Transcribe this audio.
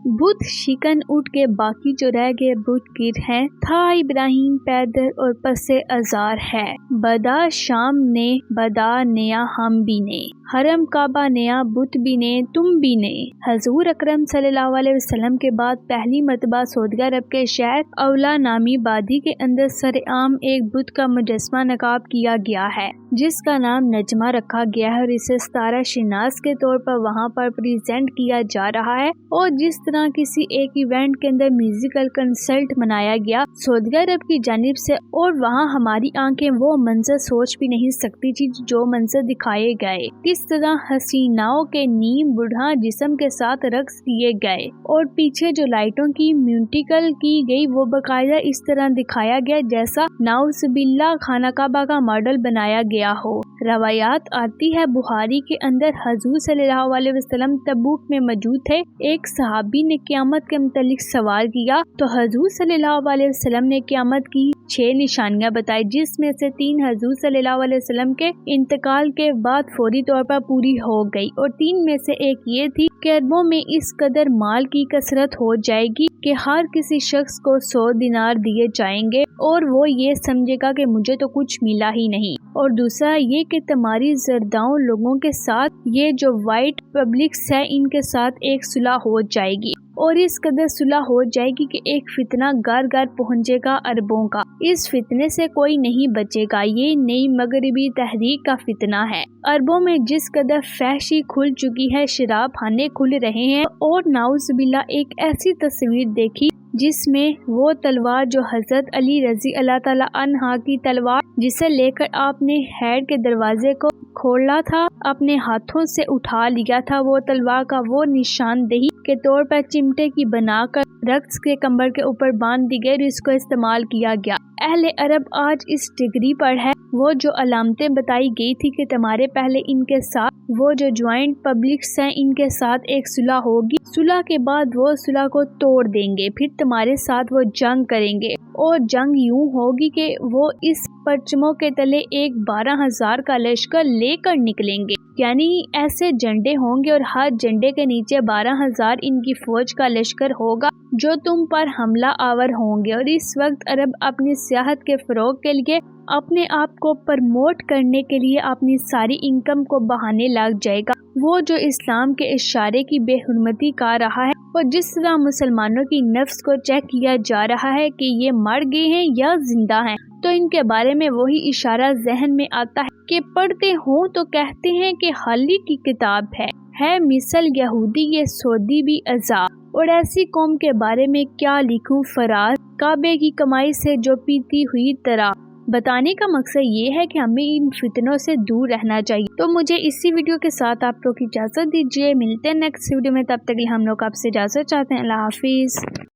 बुत शिकन उठ के बाकी जो रह गए बुत गिर हैं, था इब्राहिम पैदल और पसे अजार है। बदा शाम ने बदा नया हम भी ने, हरम काबा नया बुत भी ने तुम भी ने। हजूर अकरम सल्लल्लाहु अलैहि वसल्लम के बाद पहली मर्तबा सऊदी अरब के शहर औला नामी बादी के अंदर सरेआम एक बुत का मुजस्मा नकाब किया गया है, जिसका नाम नजमा रखा गया है और इसे सितारा शिनास के तौर पर वहाँ पर प्रेजेंट किया जा रहा है। और जिस तरह किसी एक इवेंट के अंदर म्यूजिकल कंसर्ट मनाया गया सऊदी अरब की जानिब से, और वहाँ हमारी आंखें वो मंजर सोच भी नहीं सकती थी जो मंजर दिखाए गए। किस तरह हसीनाओं के नीम बुढ़ा जिस्म के साथ रक्स किए गए और पीछे जो लाइटों की म्यूजिकल की गई वो बकायदा इस तरह दिखाया गया जैसा नाउज़ुबिल्लाह खाना काबा का मॉडल बनाया गया हो। रवायात आती है बुखारी के अंदर हजूर सल्लल्लाहु अलैहि वसल्लम तबूक में मौजूद थे। एक सहाबी ने क़यामत के मुतालिक सवाल किया तो हजूर सल्लल्लाहु अलैहि वसल्लम ने क़यामत की 6 निशानियां बताई, जिसमें से 3 हजूर सल्लल्लाहु अलैहि वसल्लम के इंतकाल के बाद फौरी तौर पर पूरी हो गई और 3 में से एक ये थी कि अरबों में इस कदर माल की कसरत हो जाएगी कि हर किसी शख्स को 100 दिनार दिए जाएंगे और वो ये समझेगा कि मुझे तो कुछ मिला ही नहीं। और दूसरा ये कि तुम्हारी जरदाओं लोगों के साथ ये जो वाइट पब्लिक्स है इनके साथ एक सुलह हो जाएगी और इस कदर सुलह हो जाएगी कि एक फितना घर घर पहुंचेगा अरबों का। इस फितने से कोई नहीं बचेगा। ये नई मगरिबी तहरीक का फितना है। अरबों में जिस कदर फहशी खुल चुकी है, शराब खाने खुल रहे हैं और नाउज़ुबिल्लाह एक ऐसी तस्वीर देखी जिसमें वो तलवार जो हजरत अली रजी अल्लाह ताला अन्हा की तलवार जिसे लेकर आपने हैड के दरवाजे को खोला था, अपने हाथों से उठा लिया था, वो तलवार का वो निशानदेही के तौर पर चिमटे की बनाकर रक्स के कमर के ऊपर बांध दी गई और इसको इस्तेमाल किया गया। अहले अरब आज इस डिग्री पर है, वो जो अलामतें बताई गई थी कि तुम्हारे पहले इनके साथ वो जो ज्वाइंट पब्लिक्स हैं इनके साथ एक सुलह होगी, सुलह के बाद वो सुलह को तोड़ देंगे, फिर तुम्हारे साथ वो जंग करेंगे और जंग यूं होगी कि वो इस परचमों के तले एक 12,000 का लश्कर लेकर निकलेंगे। यानी ऐसे झंडे होंगे और हर झंडे के नीचे 12,000 इनकी फौज का लश्कर होगा जो तुम पर हमला आवर होंगे। और इस वक्त अरब अपनी सियाहत के फरोग के लिए, अपने आप को प्रमोट करने के लिए अपनी सारी इनकम को बहाने लग जाएगा। वो जो इस्लाम के इशारे की बेहुरमती कर रहा है और जिस तरह मुसलमानों की नफ्स को चेक किया जा रहा है कि ये मर गए हैं या जिंदा हैं, तो इनके बारे में वही इशारा जहन में आता है कि पढ़ते हो तो कहते हैं कि हाली की किताब है मिसल यहूदी ये सऊदी भी अजाब। और ऐसी कौम के बारे में क्या लिखूं फराज, काबे की कमाई से जो पीती हुई तरह। बताने का मकसद ये है कि हमें इन फितनों से दूर रहना चाहिए। तो मुझे इसी वीडियो के साथ आप लोग इजाज़त दीजिए, मिलते हैं नेक्स्ट वीडियो में, तब तक हम लोग आपसे इजाज़त चाहते हैं। अल्लाह हाफिज़।